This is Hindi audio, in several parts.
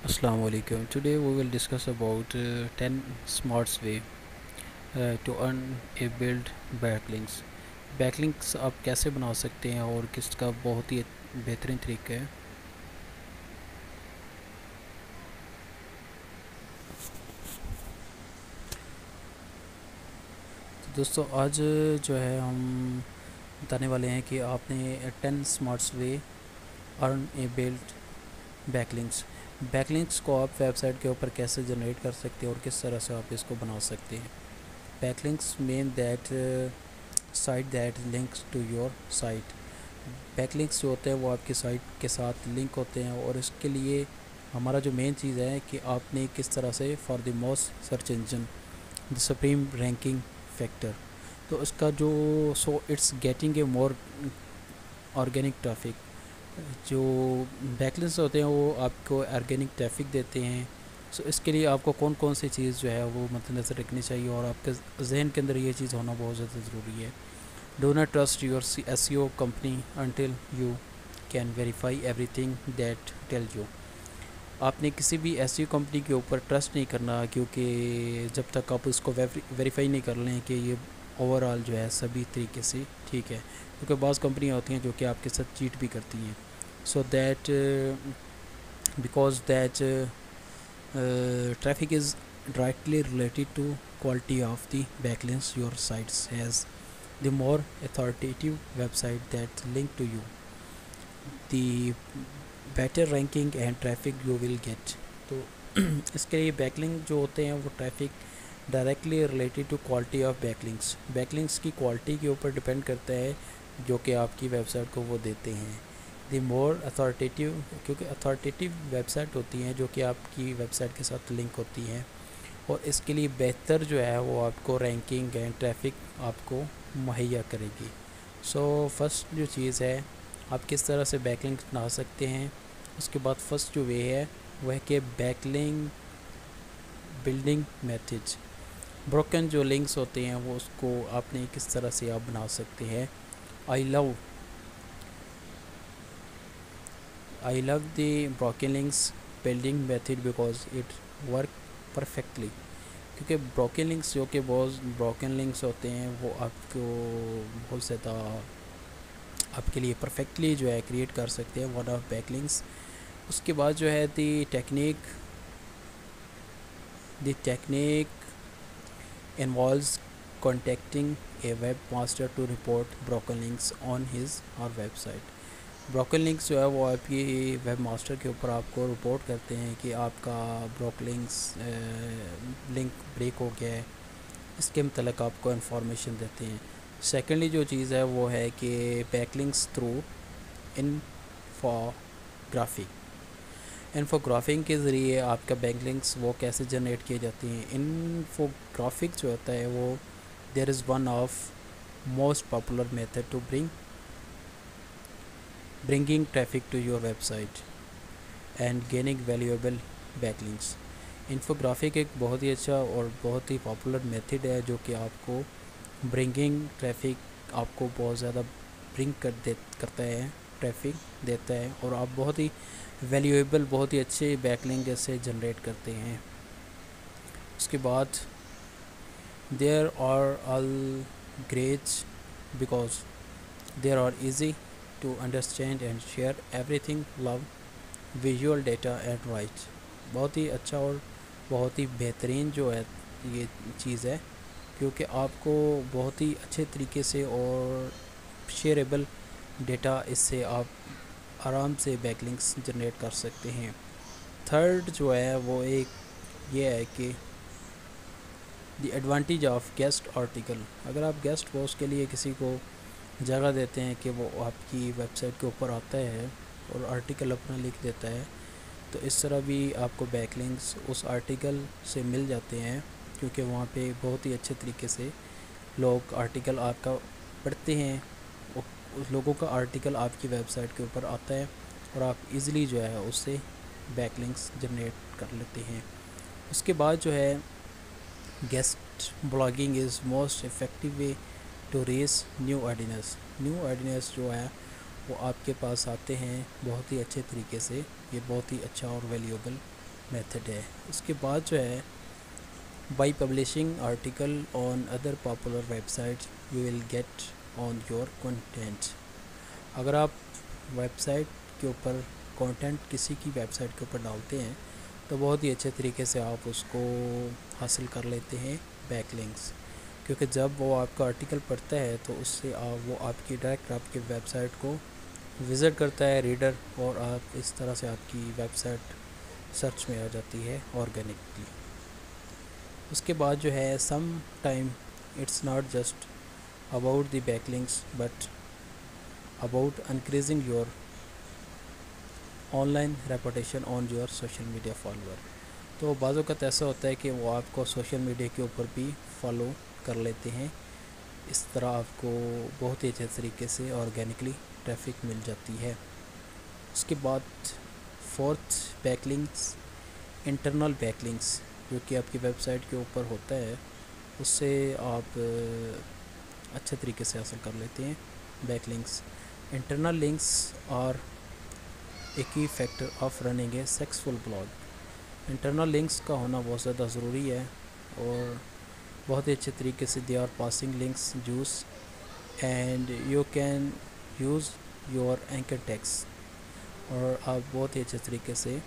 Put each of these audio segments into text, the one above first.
Assalamu alaikum. Today we will discuss about 10 smart way to earn a build backlinks. Backlinks आप कैसे बना सकते हैं और किसका बहुत ही बेहतरीन तरीका है। तो दोस्तों आज जो है हम बताने वाले हैं कि आपने 10 स्मार्ट वे अर्न ए बिल्ड बैकलिंक्स। बैकलिंक्स को आप वेबसाइट के ऊपर कैसे जनरेट कर सकते हैं और किस तरह से आप इसको बना सकते हैं। Backlinks mean that site that links to your site. Backlinks जो होते हैं वो आपकी साइट के साथ लिंक होते हैं और इसके लिए हमारा जो मेन चीज़ है कि आपने किस तरह से for the most search engine the supreme ranking factor, तो इसका जो so it's getting a more organic traffic. जो बैकलिंक्स होते हैं वो आपको ऑर्गेनिक ट्रैफिक देते हैं। सो इसके लिए आपको कौन कौन सी चीज़ जो है वो मद्देनज़र रखनी चाहिए और आपके जहन के अंदर ये चीज़ होना बहुत ज़्यादा ज़रूरी है। Do not trust your SEO company until you can verify everything that tell you. आपने किसी भी SEO कंपनी के ऊपर ट्रस्ट नहीं करना, क्योंकि जब तक आप उसको वेरीफाई नहीं कर लें कि ये ओवरऑल जो है सभी तरीके से ठीक है, क्योंकि बाज़ कंपनियाँ होती हैं जो कि आपके साथ चीट भी करती हैं। So that because that traffic is directly related to quality of the backlinks your sites has. The more authoritative website that link to you, the better ranking and traffic you will get. तो इसके लिए बैकलिंक जो होते हैं वो traffic directly related to quality of backlinks. Backlinks की क्वालिटी के ऊपर डिपेंड करता है जो कि आपकी वेबसाइट को वो देते हैं। द मोर अथॉरिटेटिव, क्योंकि अथॉरिटेटिव वेबसाइट होती हैं जो कि आपकी वेबसाइट के साथ लिंक होती हैं और इसके लिए बेहतर जो है वो आपको रैंकिंग एंड ट्रैफिक आपको मुहैया करेगी। सो फर्स्ट जो चीज़ है आप किस तरह से बैकलिंक बना सकते हैं। उसके बाद फर्स्ट जो वे है वह है कि बैकलिंक बिल्डिंग मेथड्स। ब्रोकन जो लिंक्स होते हैं वो उसको आपने किस तरह से आप बना सकते हैं। I love the broken links building method because it work perfectly। क्योंकि ब्रोकन लिंक्स जो कि बहुत ब्रोकन लिंक्स होते हैं वो आपको बहुत ज़्यादा आपके लिए परफेक्टली जो है क्रिएट कर सकते हैं वन ऑफ बैकलिंक्स। उसके बाद जो है the technique involves contacting a webmaster to report broken links on his or website। Broken links जो है वो आपकी वेब मास्टर के ऊपर आपको रिपोर्ट करते हैं कि आपका लिंक ब्रेक हो गया है, इसके मतलब आपको इन्फॉर्मेशन देते हैं। सेकेंडली जो चीज़ है वो है कि बैकलिंक्स थ्रू इन्फोग्राफिक के ज़रिए आपका बैकलिंक्स वो कैसे जनरेट किए जाते हैं। इन्फोग्राफिक जो होता है वो there is one of most popular method to bringing traffic to your website and gaining valuable backlinks। Infographic एक बहुत ही अच्छा और बहुत ही पॉपुलर मेथड है जो कि आपको ब्रिंगिंग ट्रैफिक आपको बहुत ज़्यादा करता है, ट्रैफिक देता है और आप बहुत ही वैल्यूएबल बहुत ही अच्छे बैकलिंक से जनरेट करते हैं। उसके बाद there are all great because there are easy to understand and share everything, love visual data and right। बहुत ही अच्छा और बहुत ही बेहतरीन जो है ये चीज़ है, क्योंकि आपको बहुत ही अच्छे तरीके से और शेयरेबल डेटा इससे आप आराम से बैकलिंक्स जनरेट कर सकते हैं। थर्ड जो है वो एक ये है कि the advantage of guest article. अगर आप गेस्ट पोस्ट के लिए किसी को जगह देते हैं कि वो आपकी वेबसाइट के ऊपर आता है और आर्टिकल अपना लिख देता है, तो इस तरह भी आपको बैकलिंक्स उस आर्टिकल से मिल जाते हैं, क्योंकि वहाँ पे बहुत ही अच्छे तरीके से लोग आर्टिकल आपका पढ़ते हैं। उस लोगों का आर्टिकल आपकी वेबसाइट के ऊपर आता है और आप इजीली जो है उससे बैकलिंक्स जनरेट कर लेते हैं। उसके बाद जो है guest blogging is most effective way to reach new audience जो है वो आपके पास आते हैं बहुत ही अच्छे तरीके से। ये बहुत ही अच्छा और वैल्यूएबल मेथड है। उसके बाद जो है by publishing article on other popular website you will get on your content. अगर आप वेबसाइट के ऊपर कंटेंट किसी की वेबसाइट के ऊपर डालते हैं तो बहुत ही अच्छे तरीके से आप उसको हासिल कर लेते हैं बैकलिंक्स, क्योंकि जब वो आपका आर्टिकल पढ़ता है तो उससे वो आपकी डायरेक्ट आपकी वेबसाइट को विज़िट करता है रीडर, और आप इस तरह से आपकी वेबसाइट सर्च में आ जाती है ऑर्गेनिकली। उसके बाद जो है some time it's not just about the backlinks but about increasing your online reputation on your social media follower. तो बाज़ वक़्त ऐसा होता है कि वो आपको सोशल मीडिया के ऊपर भी फॉलो कर लेते हैं। इस तरह आपको बहुत ही अच्छे तरीके से ऑर्गेनिकली ट्रैफिक मिल जाती है। उसके बाद फोर्थ बैकलिंक्स, इंटरनल बैकलिंक्स, जो कि आपकी वेबसाइट के ऊपर होता है, उससे आप अच्छे तरीके से हासिल कर लेते हैं बैकलिंक्स। इंटरनल लिंक्स और ए की factor of running A successful blog. Internal links का होना बहुत ज़्यादा ज़रूरी है और बहुत ही अच्छे तरीके से they are passing links use and you can use your anchor text, और आप बहुत ही अच्छे तरीके से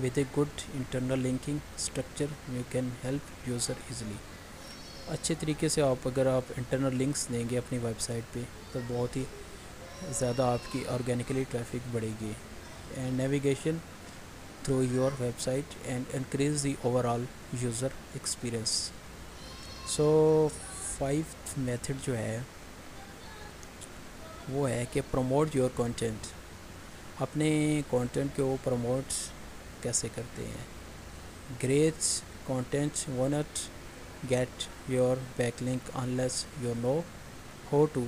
with a good internal linking structure you can help user easily. अच्छे तरीके से अगर आप इंटरनल लिंक्स देंगे अपनी वेबसाइट पे तो बहुत ही ज़्यादा आपकी ऑर्गेनिकली ट्रैफिक बढ़ेगी and navigation through your website and increase the overall user experience. So 5th method जो है वो है कि प्रमोट योर कंटेंट। अपने कंटेंट को प्रमोट कैसे करते हैं। Great content will not get your backlink unless you know how to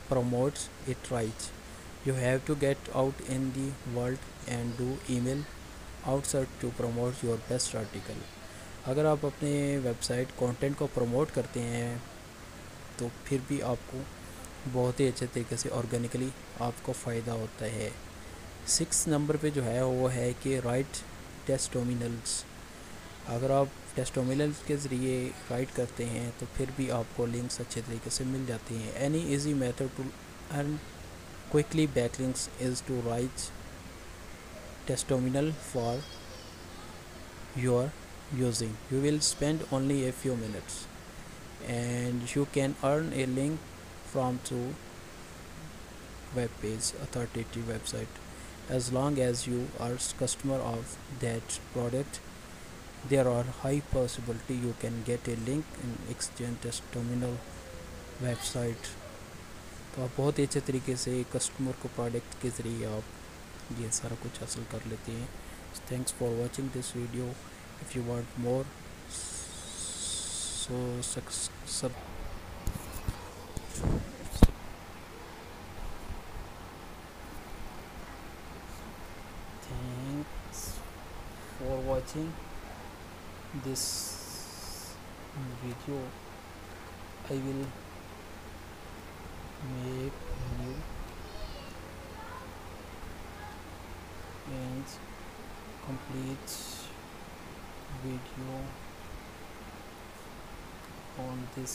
promote it right. You have to get out in the world and do email outside to promote your best article. अगर आप अपने वेबसाइट कंटेंट को प्रमोट करते हैं तो फिर भी आपको बहुत ही अच्छे तरीके से ऑर्गेनिकली आपको फ़ायदा होता है। 6 नंबर पे जो है वो है कि राइट टेस्टिमोनियल्स। अगर आप टेस्टिमोनियल्स के ज़रिए राइट करते हैं तो फिर भी आपको लिंक्स अच्छे तरीके से मिल जाती हैं। Any easy method to earn quickly backlinks is to write testimonial for your using. You will spend only a few minutes and you can earn a link from to web page authoritative website. As long as you are customer of that product, there are high possibility you can get a link in exchange testimonial website. तो आप बहुत ही अच्छे तरीके से कस्टमर को प्रोडक्ट के ज़रिए आप ये सारा कुछ हासिल कर लेते हैं। Thanks for watching this video. If you want more, so thanks for watching this video. I will make new and complete video on this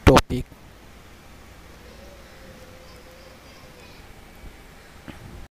topic